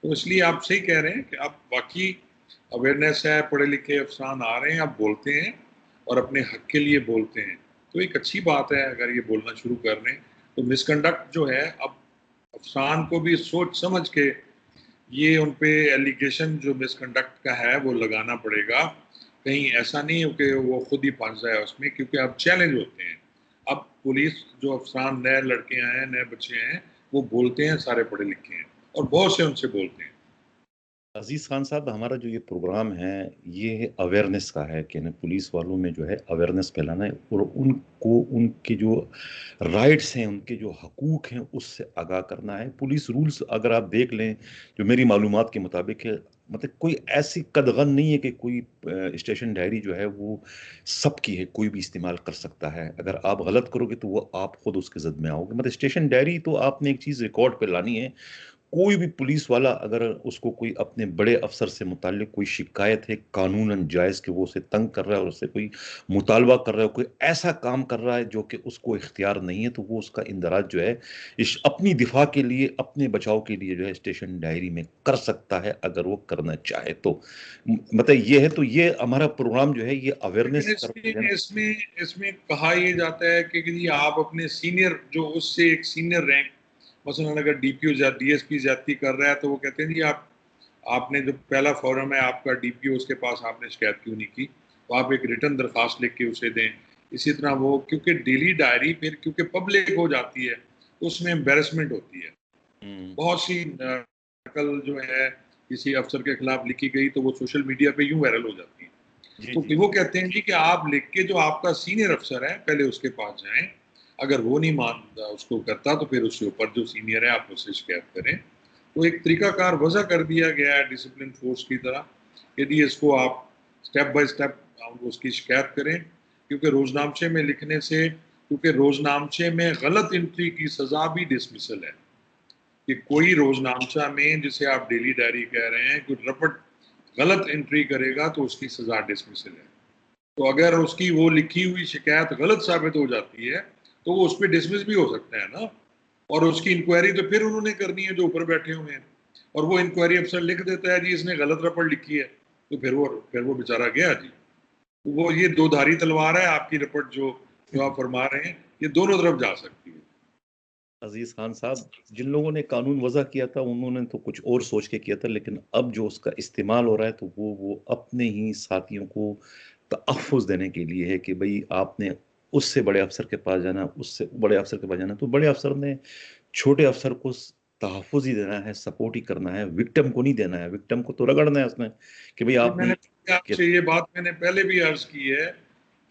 तो इसलिए आप सही कह रहे हैं कि अब बाकी अवेयरनेस है, पढ़े लिखे अफसरान आ रहे हैं, अब बोलते हैं और अपने हक के लिए बोलते हैं। तो एक अच्छी बात है अगर ये बोलना शुरू कर रहे हैं। तो मिसकंडक्ट जो है, अब अफसरान को भी सोच समझ के ये उन पे एलिगेशन जो मिसकंडक्ट का है वो लगाना पड़ेगा। कहीं ऐसा नहीं हो कि वो खुद ही फंस जाए उसमें, क्योंकि अब चैलेंज होते हैं। अब पुलिस जो अफसरान नए लड़के हैं, नए बच्चे हैं, वो बोलते हैं, सारे पढ़े लिखे हैं और बहुत से उनसे बोलते हैं। अजीज खान साहब, हमारा जो ये प्रोग्राम है ये अवेयरनेस का है कि ना पुलिस वालों में जो है अवेयरनेस फैलाना है और उनको उनके जो राइट्स हैं, उनके जो हकूक हैं उससे आगाह करना है। पुलिस रूल्स अगर आप देख लें, जो मेरी मालूमात के मुताबिक है, मतलब कोई ऐसी कदगन नहीं है कि कोई स्टेशन डायरी जो है वो सबकी है, कोई भी इस्तेमाल कर सकता है। अगर आप गलत करोगे तो वो आप खुद उसके जद में आओगे। मतलब स्टेशन डायरी तो आपने एक चीज़ रिकॉर्ड पे लानी है। कोई भी पुलिस वाला अगर उसको कोई अपने बड़े अफ़सर से मुताल्लिक़ कोई शिकायत है कानूनन जायज़ कि वो उसे तंग कर रहा है और उससे कोई मुतालबा कर रहा है, कोई ऐसा काम कर रहा है जो कि उसको इख्तियार नहीं है, तो वो उसका इंदराज जो है इस अपनी दिफ़ा के लिए, अपने बचाव के लिए जो है स्टेशन डायरी में कर सकता है, अगर वो करना चाहे तो। मतलब ये है, तो ये हमारा प्रोग्राम जो है ये लेकिन अवेयरनेस की तरफ इसमें देना। इसमें इसमें कहा ये जाता है कि जी आप अपने सीनियर, जो उससे एक सीनियर रैंक, मसलन अगर डीपीओ या डीएसपी ज्यादती कर रहा है तो वो कहते हैं जी आप, आपने जो पहला फॉरम है आपका डीपीओ, उसके पास आपने शिकायत क्यों नहीं की, तो आप एक रिटर्न दरखास्त लिख के उसे दें। इसी तरह वो, क्योंकि डेली डायरी फिर क्योंकि पब्लिक हो जाती है तो उसमें एम्बेरसमेंट होती है। हुँ। बहुत सी नकल जो है किसी अफसर के खिलाफ लिखी गई तो वो सोशल मीडिया पे यूं वायरल हो जाती है। जी, तो जी, फिर जी। वो कहते हैं जी कि आप लिख के, जो आपका सीनियर अफसर है पहले उसके पास जाएं, अगर वो नहीं मानता उसको करता तो फिर उसके ऊपर जो सीनियर है आप उससे शिकायत करें। तो एक तरीकाकार वजह कर दिया गया है डिसिप्लिन फोर्स की तरह, यदि इसको आप स्टेप बाय स्टेप उसकी शिकायत करें। क्योंकि रोजनामचे में लिखने से, क्योंकि रोजनामचे में गलत एंट्री की सजा भी डिसमिसल है। कि कोई रोजनामचा में, जिसे आप डेली डायरी कह रहे हैं, कोई रपट गलत एंट्री करेगा तो उसकी सजा डिसमिसल है। तो अगर उसकी वो लिखी हुई शिकायत गलत साबित हो जाती है तो वो उस पर डिसमिस भी हो सकता है ना। और उसकी इंक्वायरी तो फिर उन्होंने करनी है जो ऊपर बैठे हुए हैं, और वो इंक्वायरी अफसर लिख देता है जी इसने गलत रपट लिखी है, तो फिर वो बेचारा गया जी। वो ये दो धारी तलवार है आपकी रिपोर्ट जो आप फरमा रहे हैं, ये दोनों तरफ जा सकती है। अजीज खान साहब, जिन लोगों ने कानून वज़ा किया था उन्होंने तो कुछ और सोच के किया था, लेकिन अब जो उसका इस्तेमाल हो रहा है तो वो अपने ही साथियों को तहफ़्फ़ुज़ देने के लिए है कि भाई आपने उससे बड़े अफसर के पास जाना, उससे बड़े अफसर के पास जाना, तो बड़े अफसर ने छोटे अफसर को तहफ़्फ़ुज़ ही देना है, सपोर्ट ही करना है, विक्टिम को नहीं देना है। विक्टिम को तो रगड़ना है उसने कि भाई जी, आपने मैंने कि आपसे ये बात मैंने पहले भी अर्ज की है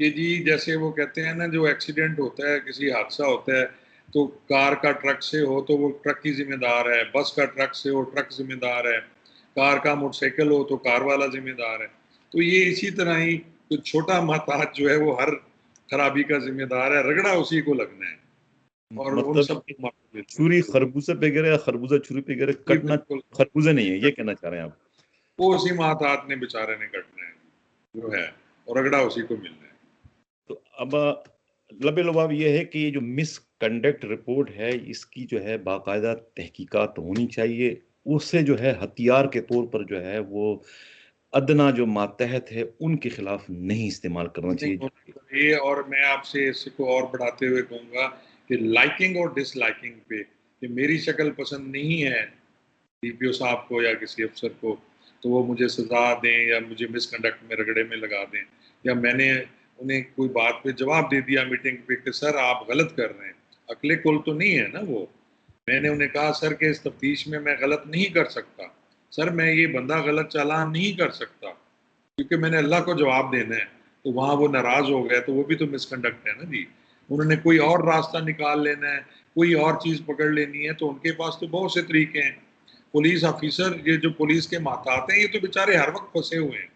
कि जी जैसे वो कहते हैं ना, जो एक्सीडेंट होता है, किसी हादसा होता है, तो कार का ट्रक से हो तो वो ट्रक की जिम्मेदार है, बस का ट्रक से हो ट्रक जिम्मेदार है, कार का मोटरसाइकिल हो तो कार वाला जिम्मेदार है। तो ये इसी तरह ही तो छोटा मोहताज जो है वो हर खराबी का जिम्मेदार है, रगड़ा उसी को लगना है और उन मतलब सबको मार देते हैं। छुरी खरबूजे पे गिरे या खरबूजा छुरी पे गिरे, जी कटना बिल्कुल, खरबूजे नहीं है, ये कहना चाह रहे हैं आप। वो उसी मोहताज ने बेचारे ने कटना है जो है, और रगड़ा उसी को मिलना है। तो अब लबे-लुबाब ये है कि ये जो मिसकंडक्ट रिपोर्ट है, इसकी जो है बाकायदा तहकीकात होनी चाहिए। उसे जो है हथियार के तौर पर जो है वो अदना जो मातहत है, उनके खिलाफ नहीं इस्तेमाल करना नहीं चाहिए। होना चाहिए। और मैं आपसे इसको और बढ़ाते हुए कहूँगा कि लाइकिंग और डिसलाइकिंग पे, कि मेरी शक्ल पसंद नहीं है डीपीओ साहब को या किसी अफसर को, तो वो मुझे सजा दें या मुझे मिसकंडक्ट में रगड़े में लगा दें, या मैंने उन्हें कोई बात पे जवाब दे दिया मीटिंग पे कि सर आप गलत कर रहे हैं, अकले कुल तो नहीं है ना वो। मैंने उन्हें कहा सर के इस तफ्तीश में मैं गलत नहीं कर सकता, सर मैं ये बंदा गलत चालान नहीं कर सकता, क्योंकि मैंने अल्लाह को जवाब देना है। तो वहाँ वो नाराज हो गए, तो वो भी तो मिसकंडक्ट है ना जी। उन्होंने कोई और रास्ता निकाल लेना है, कोई और चीज पकड़ लेनी है, तो उनके पास तो बहुत से तरीके हैं। पुलिस ऑफिसर, ये जो पुलिस के माहतात हैं, ये तो बेचारे हर वक्त फंसे हुए हैं।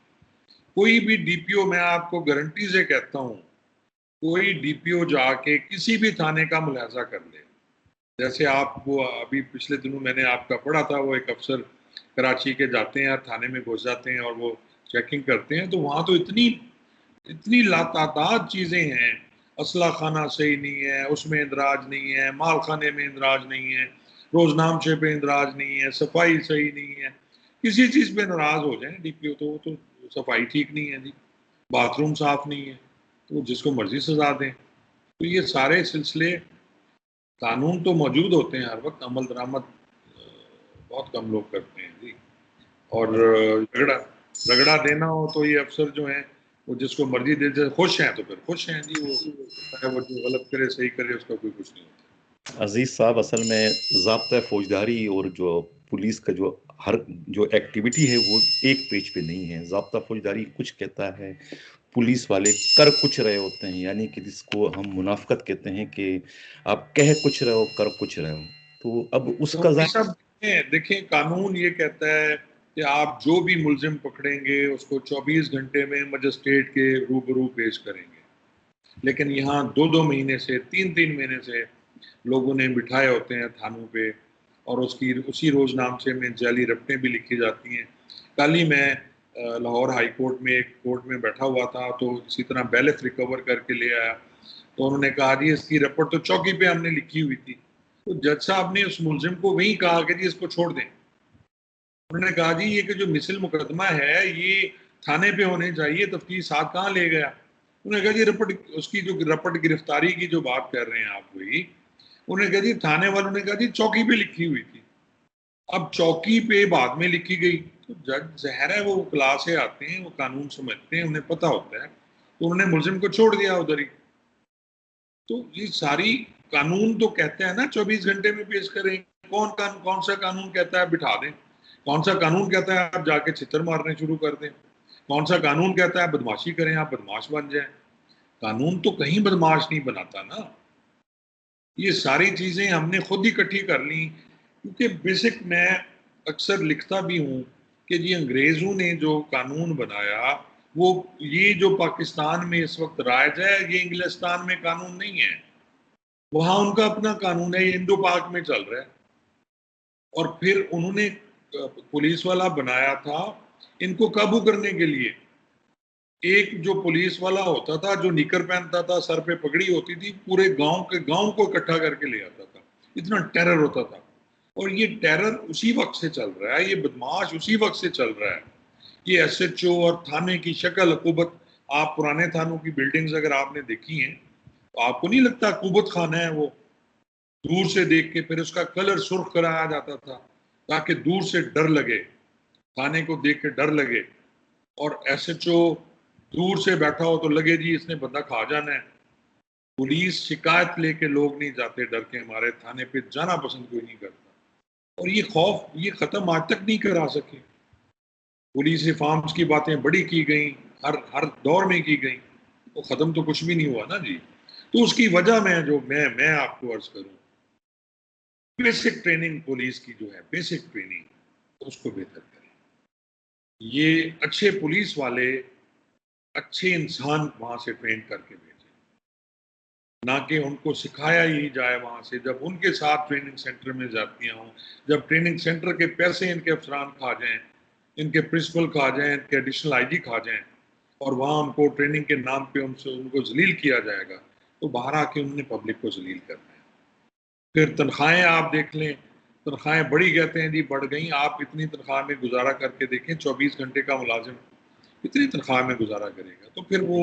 कोई भी डीपीओ, मैं आपको गारंटी से कहता हूँ, कोई डीपीओ जाके किसी भी थाने का मुलाजा कर ले, जैसे आप वो अभी पिछले दिनों मैंने आपका पढ़ा था, वो एक अफसर कराची के जाते हैं, थाने में घुस जाते हैं और वो चेकिंग करते हैं, तो वहां तो इतनी इतनी लातादाद चीजें हैं। असला खाना सही नहीं है, उसमें इंदराज नहीं है, माल खाने में इंदराज नहीं है, रोजनामचे पे इंदराज नहीं है, सफाई सही नहीं है। किसी चीज पे नाराज हो जाए डीपीओ तो वो तो सफाई ठीक नहीं है जी, बाथरूम साफ नहीं है, तो जिसको मर्जी सजा दें। तो ये सारे सिलसिले, कानून तो मौजूद होते हैं हर वक्त, अमल दरामद बहुत कम लोग करते हैं जी। और रगड़ा रगड़ा देना हो तो ये अफसर जो हैं वो जिसको मर्जी दे दे, खुश हैं तो फिर खुश हैं जी, वो चाहे वो जो गलत करे सही करे उसका कोई कुछ नहीं होता। अजीज साहब, असल में ज़ाब्ता फौजदारी और जो पुलिस का जो हर जो एक्टिविटी है वो एक पेज पे नहीं है। ज़ाब्ता फौजदारी कुछ कहता है, पुलिस वाले कर कुछ रहे होते हैं, यानी कि जिसको हम मुनाफ़कत कहते हैं कि आप कह कुछ रहे हो, कर कुछ रहे हो। तो अब तो उसका ये ज़ाहिर सब देखें, कानून ये कहता है कि आप जो भी मुलजिम पकड़ेंगे उसको 24 घंटे में मजिस्ट्रेट के रूबरू पेश करेंगे। लेकिन यहाँ 2-2 महीने से, 3-3 महीने से लोगों ने बिठाए होते हैं थानों पे, और उसकी उसी रोजनामचे में जाली रपटें भी लिखी जाती हैं। कल ही मैं लाहौर हाई कोर्ट में एक कोर्ट में बैठा हुआ था, तो इसी तरह बैलेंस रिकवर करके ले आया, तो उन्होंने कहा जी इसकी रपट तो चौकी पे हमने लिखी हुई थी। तो जज साहब ने उस मुलजिम को वहीं कहा कि जी इसको छोड़ दें। उन्होंने कहा जी ये कि जो मिसल मुकदमा है ये थाने पे होने चाहिए, तफ्तीश साथ कहाँ ले गया। उन्होंने कहा जी रपट, उसकी जो रपट गिरफ्तारी की जो बात कर रहे हैं आप वही। उन्होंने कहा जी थाने वालों ने कहा जी चौकी पे लिखी हुई थी। अब चौकी पे बाद में लिखी गई, तो जज जहर है, वो क्लास से आते हैं, वो कानून समझते हैं, उन्हें पता होता है, तो उन्होंने मुलजिम को छोड़ दिया उधर ही। तो ये सारी, कानून तो कहते हैं ना 24 घंटे में पेश करें। कौन सा कानून कहता है बिठा दें? कौन सा कानून कहता है आप जाके छितर मारने शुरू कर दें? कौन सा कानून कहता है बदमाशी करें, आप बदमाश बन जाएं? कानून तो कहीं बदमाश नहीं बनाता ना। ये सारी चीजें हमने खुद ही इकट्ठी कर ली, क्योंकि बेसिक मैं अक्सर लिखता भी हूँ कि जी अंग्रेजों ने जो कानून बनाया, वो ये जो पाकिस्तान में इस वक्त राज है, ये इंग्लिस्तान में कानून नहीं है। वहां उनका अपना कानून है, ये इंडो पाक में चल रहा है। और फिर उन्होंने पुलिस वाला बनाया था इनको काबू करने के लिए। एक जो पुलिस वाला होता था जो निकर पहनता था, सर पे पगड़ी होती थी, पूरे गांव के गांव को इकट्ठा करके ले आता था। इतना टेरर होता था। और ये टेरर उसी वक्त से चल रहा है, ये बदमाश उसी वक्त से चल रहा है। ये एसएचओ और थाने की शक्ल कुबत, आप पुराने थानों की बिल्डिंग्स अगर आपने देखी हैं तो आपको नहीं लगता कुबत खाना है वो? दूर से देख के फिर उसका कलर सुर्ख कराया जाता था ताकि दूर से डर लगे, थाने को देख के डर लगे, और एसएचओ दूर से बैठा हो तो लगे जी इसने बंदा खा जाना है। पुलिस शिकायत लेके लोग नहीं जाते डर के, हमारे थाने पे जाना पसंद कोई नहीं करता। और ये खौफ ये खत्म आज तक नहीं करा सके। पुलिस रिफॉर्म्स की बातें बड़ी की गई, हर हर दौर में की गई, तो खत्म तो कुछ भी नहीं हुआ ना जी। तो उसकी वजह में जो मैं आपको अर्ज करूं, बेसिक ट्रेनिंग पुलिस की जो है, बेसिक ट्रेनिंग उसको बेहतर करें। ये अच्छे पुलिस वाले अच्छे इंसान वहां से ट्रेन करके भेजें, ना कि उनको सिखाया ही जाए वहां से। जब उनके साथ ट्रेनिंग सेंटर में जाती हों, जब ट्रेनिंग सेंटर के पैसे इनके अफसरान खा जाएं, इनके प्रिंसिपल खा जाएं, इनके एडिशनल आईजी खा जाएं, और वहां उनको ट्रेनिंग के नाम पे उनसे उनको जलील किया जाएगा, तो बाहर आके उन्होंने पब्लिक को जलील करना है। फिर तनख्वाहें आप देख लें, तनख्वाहें बड़ी कहते हैं जी बढ़ गई। आप इतनी तनख्वाह में गुजारा करके देखें, 24 घंटे का मुलाजिम इतनी तनख्वाह में गुजारा करेगा? तो फिर वो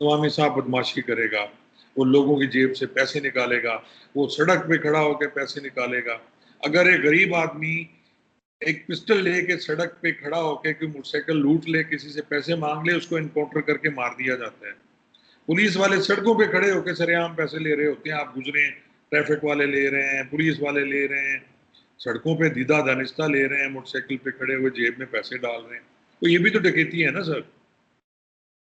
नवामी साहब बदमाशी करेगा, वो लोगों की जेब से पैसे निकालेगा, वो सड़क पे खड़ा होकर पैसे निकालेगा। अगर एक गरीब आदमी एक पिस्टल लेके सड़क पे खड़ा होकर कि मोटरसाइकिल लूट ले, किसी से पैसे मांग ले, उसको इनकाउंटर करके मार दिया जाता है। पुलिस वाले सड़कों पे खड़े होकर सरेआम पैसे ले रहे होते हैं, आप गुजरे, ट्रैफिक वाले ले रहे हैं, पुलिस वाले ले रहे हैं, सड़कों पे दीदा दानिस्ता ले रहे हैं, मोटरसाइकिल पे खड़े हुए जेब में पैसे डाल रहे हैं। तो ये भी तो डकैती है ना सर।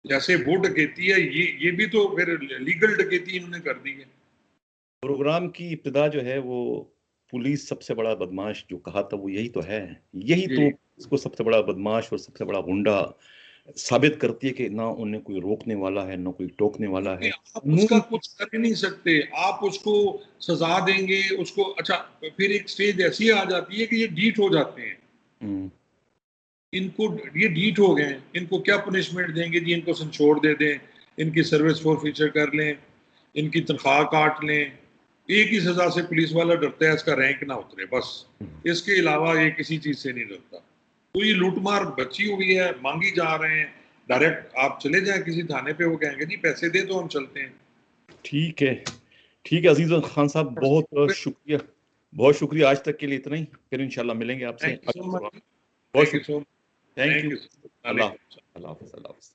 जैसे वो डकैती है, ये भी तो फिर लीगल डकैती इन्होंने कर दी है। प्रोग्राम की इब्तिदा जो है वो पुलिस सबसे बड़ा बदमाश जो कहा था वो यही तो है। यही जी, तो इसको सबसे बड़ा बदमाश और सबसे बड़ा गुंडा साबित करती है कि ना उन्हें कोई रोकने वाला है, ना कोई टोकने वाला है। आप उसका कानून कुछ कर ही नहीं सकते। आप उसको सजा देंगे उसको, अच्छा फिर एक स्टेज ऐसी आ जाती है कि ये डीठ हो जाते हैं। हम्म, इनको ये डीठ हो गए, इनको क्या पनिशमेंट देंगे जी? इनको संछोड़ दे दें, इनकी सर्विस फॉर फ्यूचर कर लें, इनकी तनख्वाह काट लें। एक ही सजा से पुलिस वाला डरता है, इसका रैंक ना उतरे, बस। इसके अलावा ये किसी चीज से नहीं डरता। तो ये लूटमार बची हुई है, मांगी जा रहे हैं। डायरेक्ट आप चले जाएं किसी थाने पे, वो कहेंगे जी पैसे दे तो हम चलते हैं। ठीक है। ठीक है अजीज खान साहब, बहुत शुक्रिया। बहुत शुक्रिया, आज तक के लिए इतना ही। फिर इंशाल्लाह मिलेंगे आपसे थैंक यू सो अगले मच। सवाल। बहुत थैंक यू शुक्रिया। So much. Thank thank you. You. अल्लाह अल्लाह हाफ़िज़। अल्लाह हाफ़िज़।